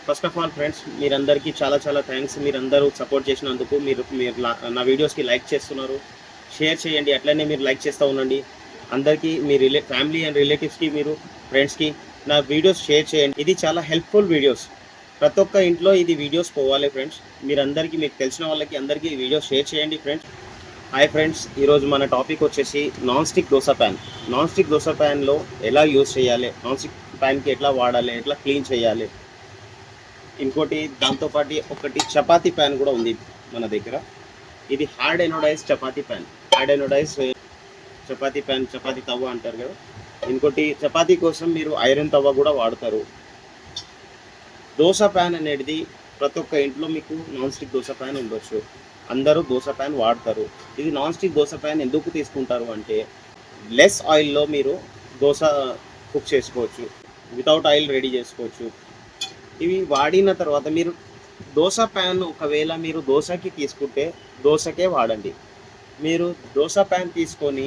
First of all friends, మీరందరికీ చాలా చాలా థ్యాంక్స్. మీరందరూ సపోర్ట్ చేసినందుకు. మీరు మీరు నా వీడియోస్కి లైక్ చేస్తున్నారు, షేర్ చేయండి. అట్లనే మీరు లైక్ చేస్తూ ఉండండి. అందరికీ మీ ఫ్యామిలీ అండ్ రిలేటివ్స్కి, మీరు ఫ్రెండ్స్కి నా వీడియోస్ షేర్ చేయండి. ఇది చాలా హెల్ప్ఫుల్ వీడియోస్. ప్రతి ఒక్క ఇంట్లో ఇది వీడియోస్ పోవాలి ఫ్రెండ్స్. మీరందరికీ, మీకు తెలిసిన వాళ్ళకి అందరికీ ఈ వీడియోస్ షేర్ చేయండి ఫ్రెండ్స్. హాయ్ ఫ్రెండ్స్, ఈరోజు మన టాపిక్ వచ్చేసి non stick dosa pan. Non stick dosa ప్యాన్లో ఎలా యూజ్ చేయాలి, నాన్ స్టిక్ ప్యాన్కి ఎట్లా వాడాలి, ఎట్లా క్లీన్ చేయాలి. ఇంకోటి దాంతోపాటు ఒకటి చపాతీ ప్యాన్ కూడా ఉంది మన దగ్గర. ఇది hard anodise chapati pan. Hard anodise chapati pan, chapati తవ్వ అంటారు కదా. ఇంకోటి చపాతీ కోసం మీరు ఐరన్ తవ్వ కూడా వాడతారు. దోశ ప్యాన్ అనేది ప్రతి ఒక్క ఇంట్లో మీకు నాన్ స్టిక్ దోశ ప్యాన్ ఉండొచ్చు. అందరూ దోశ ప్యాన్ వాడతారు. ఇది నాన్ స్టిక్ దోశ ప్యాన్ ఎందుకు తీసుకుంటారు అంటే, లెస్ ఆయిల్లో మీరు దోశ కుక్ చేసుకోవచ్చు, వితౌట్ ఆయిల్ రెడీ చేసుకోవచ్చు. ఇవి వాడిన తర్వాత మీరు దోశ ప్యాన్ ఒకవేళ మీరు దోశకి తీసుకుంటే దోశకే వాడండి. మీరు దోశ ప్యాన్ తీసుకొని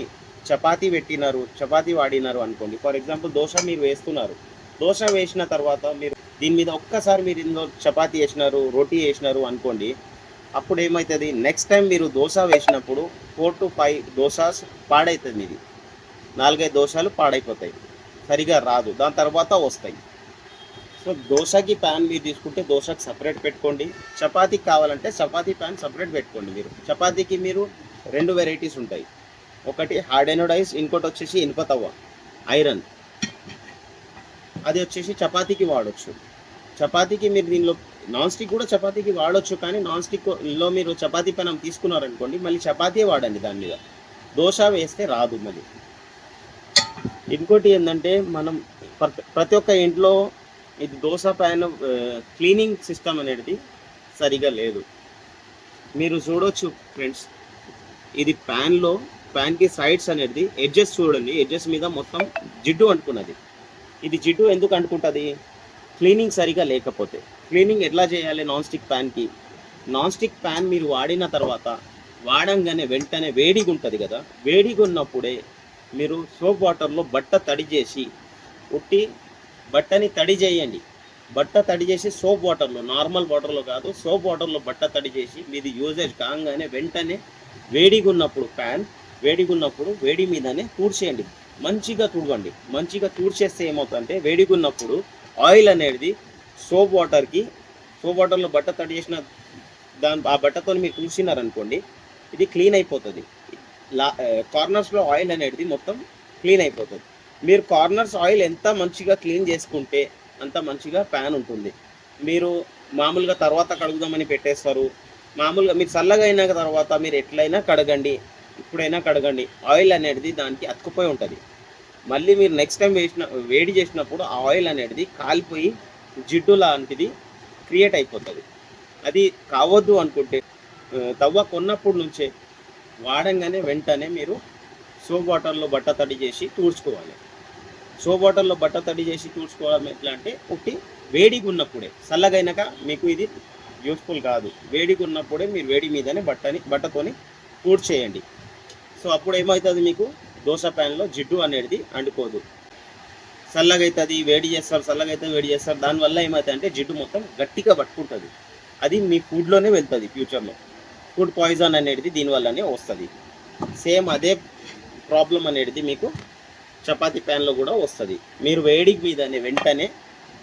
చపాతీ పెట్టినారు, చపాతీ వాడినారు అనుకోండి. ఫర్ ఎగ్జాంపుల్ దోశ మీరు వేస్తున్నారు. దోశ వేసిన తర్వాత మీరు దీని మీద ఒక్కసారి మీరు ఇందులో చపాతీ వేసినారు, రోటీ వేసినారు అనుకోండి. అప్పుడు ఏమవుతుంది, నెక్స్ట్ టైం మీరు దోశ వేసినప్పుడు 4 to 5 దోశస్ పాడవుతుంది. మీది 4-5 దోశలు పాడైపోతాయి, సరిగా రాదు. దాని తర్వాత వస్తాయి. సో దోశకి ప్యాన్ మీరు తీసుకుంటే దోశకి సపరేట్ పెట్టుకోండి. చపాతీకి కావాలంటే చపాతీ ప్యాన్ సపరేట్ పెట్టుకోండి. మీరు చపాతీకి మీరు 2 వెరైటీస్ ఉంటాయి. ఒకటి హార్డ్ ఎనోడైజ్, ఇంకోటి వచ్చేసి ఇనుప తవ్వ, ఐరన్. అది వచ్చేసి చపాతీకి వాడచ్చు. చపాతీకి మీరు దీనిలో నాన్ స్టిక్ కూడా చపాతీకి వాడచ్చు. కానీ నాన్ స్టిక్లో మీరు చపాతీ పెనం తీసుకున్నారనుకోండి, మళ్ళీ చపాతీ వాడండి. దాని మీద దోశ వేస్తే రాదు మళ్ళీ. ఇంకోటి ఏంటంటే, మనం ప్రతి ఒక్క ఇంట్లో ఇది దోశ ప్యాన్ క్లీనింగ్ సిస్టమ్ అనేది సరిగా లేదు. మీరు చూడొచ్చు ఫ్రెండ్స్, ఇది ప్యాన్కి సైడ్స్ అనేది ఎడ్జెస్ చూడండి. ఎడ్జెస్ మీద మొత్తం జిడ్డు అంటుకున్నది. ఇది జిడ్డు ఎందుకు అంటుకుంటుంది? క్లీనింగ్ సరిగా లేకపోతే. క్లీనింగ్ ఎట్లా చేయాలి నాన్ స్టిక్ ప్యాన్కి? నాన్ స్టిక్ ప్యాన్ మీరు వాడిన తర్వాత వాడంగానే వెంటనే వేడిగా ఉంటుంది కదా. వేడిగా ఉన్నప్పుడే మీరు సోప్ వాటర్లో బట్ట తడి చేసి, ఉట్టి బట్టని తడి చేయండి. బట్ట తడి చేసి సోప్ వాటర్లో, నార్మల్ వాటర్లో కాదు, సోప్ వాటర్లో బట్ట తడి చేసి మీది యూజేజ్ కాగానే వెంటనే వేడిగా ఉన్నప్పుడు, ప్యాన్ వేడిగా ఉన్నప్పుడు వేడి మీదనే తూడ్చేయండి. మంచిగా తుడవండి. మంచిగా తూడ్చేస్తే ఏమవుతుందంటే, వేడిగా ఉన్నప్పుడు ఆయిల్ అనేది సోప్ వాటర్లో బట్ట తడి చేసిన ఆ బట్టతో మీరు తుడిచినారనుకోండి, ఇది క్లీన్ అయిపోతుంది. కార్నర్స్లో ఆయిల్ అనేది మొత్తం క్లీన్ అయిపోతుంది. మీరు కార్నర్స్ ఆయిల్ ఎంత మంచిగా క్లీన్ చేసుకుంటే అంత మంచిగా ప్యాన్ ఉంటుంది. మీరు మామూలుగా తర్వాత కడుగుదామని పెట్టేస్తారు. మామూలుగా మీరు చల్లగా అయిన తర్వాత మీరు ఎట్లయినా కడగండి, ఇప్పుడైనా కడగండి, ఆయిల్ అనేది దానికి అతుకుపోయి ఉంటుంది. మళ్ళీ మీరు నెక్స్ట్ టైం వేడి చేసినప్పుడు ఆ ఆయిల్ అనేది కాలిపోయి జిడ్డు లాంటిది క్రియేట్ అయిపోతుంది. అది కావద్దు అనుకుంటే తవ్వ కొన్నప్పుడు నుంచే వాడంగానే వెంటనే మీరు సోప్ వాటర్లో బట్ట తడి చేసి తూడ్చుకోవాలి. సోప్ వాటర్లో బట్ట తడి చేసి తూడ్చుకోవడం ఎట్లా అంటే, ఒకటి వేడిగా ఉన్నప్పుడే. చల్లగైనాక మీకు ఇది యూస్ఫుల్ కాదు. వేడిగా ఉన్నప్పుడే మీరు వేడి మీదనే బట్టతోని తూడ్చేయండి. సో అప్పుడు ఏమవుతుంది, మీకు దోశ ప్యాన్లో జిడ్డు అనేది అంటుకోదు. చల్లగా అవుతుంది, వేడి చేస్తారు, చల్లగా అయితే వేడి చేస్తారు. దానివల్ల ఏమవుతుంది అంటే జిడ్డు మొత్తం గట్టిగా పట్టుకుంటుంది. అది మీ ఫుడ్లోనే వెళ్తుంది. ఫ్యూచర్లో ఫుడ్ పాయిజన్ అనేది దీనివల్లనే వస్తుంది. సేమ్ అదే ప్రాబ్లం అనేది మీకు చపాతీ ప్యాన్లో కూడా వస్తుంది. మీరు వేడి మీదనే వెంటనే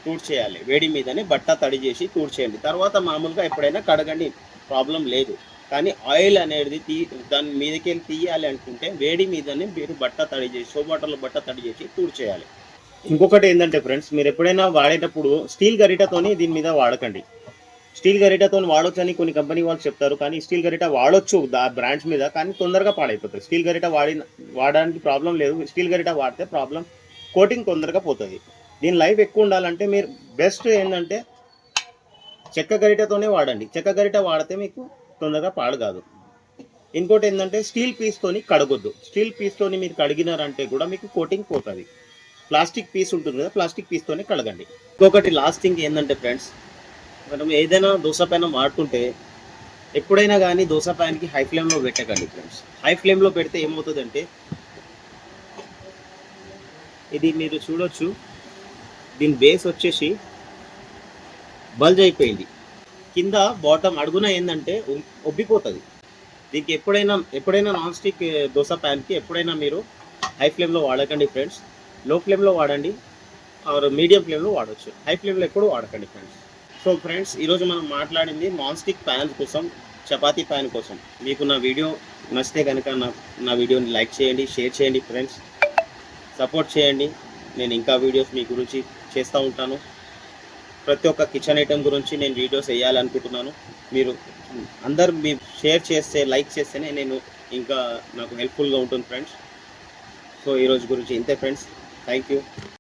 తూడ్చేయాలి. వేడి మీదనే బట్ట తడి చేసి తూడ్చేయండి. తర్వాత మామూలుగా ఎప్పుడైనా కడగండి, ప్రాబ్లం లేదు. కానీ ఆయిల్ అనేది దాని మీదకి వెళ్ళి తీయాలి అనుకుంటే వేడి మీదనే మీరు బట్ట తడి చేసి, సోప్ వాటర్లో బట్ట తడి చేసి తూడ్చేయాలి. ఇంకొకటి ఏంటంటే ఫ్రెండ్స్, మీరు ఎప్పుడైనా వాడేటప్పుడు స్టీల్ గరిటతోని దీని మీద వాడకండి. స్టీల్ గరిటతో వాడొచ్చు అని కొన్ని కంపెనీ వాళ్ళు చెప్తారు. కానీ స్టీల్ గరిట వాడొచ్చు బ్రాండ్స్ మీద, కానీ తొందరగా పాడైపోతుంది. స్టీల్ గరిట వాడడానికి ప్రాబ్లం లేదు. స్టీల్ గరిట వాడితే ప్రాబ్లం, కోటింగ్ తొందరగా పోతుంది. దీని లైఫ్ ఎక్కువ ఉండాలంటే మీరు బెస్ట్ ఏంటంటే చెక్క గరిటతోనే వాడండి. చెక్క గరిట వాడితే మీకు తొందరగా పాడు కాదు. ఇంకోటి ఏంటంటే స్టీల్ పీస్తోని కడగొద్దు. స్టీల్ పీస్తోని మీరు కడిగినారంటే కూడా మీకు కోటింగ్ పోతుంది. ప్లాస్టిక్ పీస్ ఉంటుంది కదా, ప్లాస్టిక్ పీస్తోనే కడగండి. ఇంకొకటి లాస్ట్ థింగ్ ఏంటంటే ఫ్రెండ్స్, మనం ఏదైనా దోశ ప్యాన్ వాడుతుంటే ఎప్పుడైనా కానీ దోశ ప్యాన్కి హై ఫ్లేమ్లో పెట్టకండి ఫ్రెండ్స్. హై ఫ్లేమ్లో పెడితే ఏమవుతుందంటే, ఇది మీరు చూడొచ్చు, దీని బేస్ వచ్చేసి బల్జ్ అయిపోయింది. కింద బాటమ్ అడుగున ఏంటంటే ఉబ్బిపోతుంది. దీనికి ఎప్పుడైనా నాన్ స్టిక్ దోశ ప్యాన్కి ఎప్పుడైనా మీరు హై ఫ్లేమ్లో వాడకండి ఫ్రెండ్స్. లో ఫ్లేమ్లో వాడండి ఆర్ మీడియం ఫ్లేమ్లో వాడవచ్చు. హై ఫ్లేమ్లో ఎప్పుడు వాడకండి ఫ్రెండ్స్. సో ఫ్రెండ్స్, ఈరోజు మనం మాట్లాడింది నాన్ స్టిక్ ప్యాన్ కోసం, చపాతీ ప్యాన్ కోసం. మీకు నా వీడియో నచ్చితే కనుక నా వీడియోని లైక్ చేయండి, షేర్ చేయండి ఫ్రెండ్స్. సపోర్ట్ చేయండి. నేను ఇంకా వీడియోస్ మీ గురించి చేస్తూ ఉంటాను. ప్రతి ఒక్క కిచెన్ ఐటెం గురించి నేను వీడియోస్ వేయాలనుకుంటున్నాను. మీరు అందరు మీరు షేర్ చేస్తే, లైక్ చేస్తేనే నేను ఇంకా నాకు హెల్ప్ఫుల్గా ఉంటుంది ఫ్రెండ్స్. సో ఈరోజు గురించి ఇంతే ఫ్రెండ్స్. Thank you.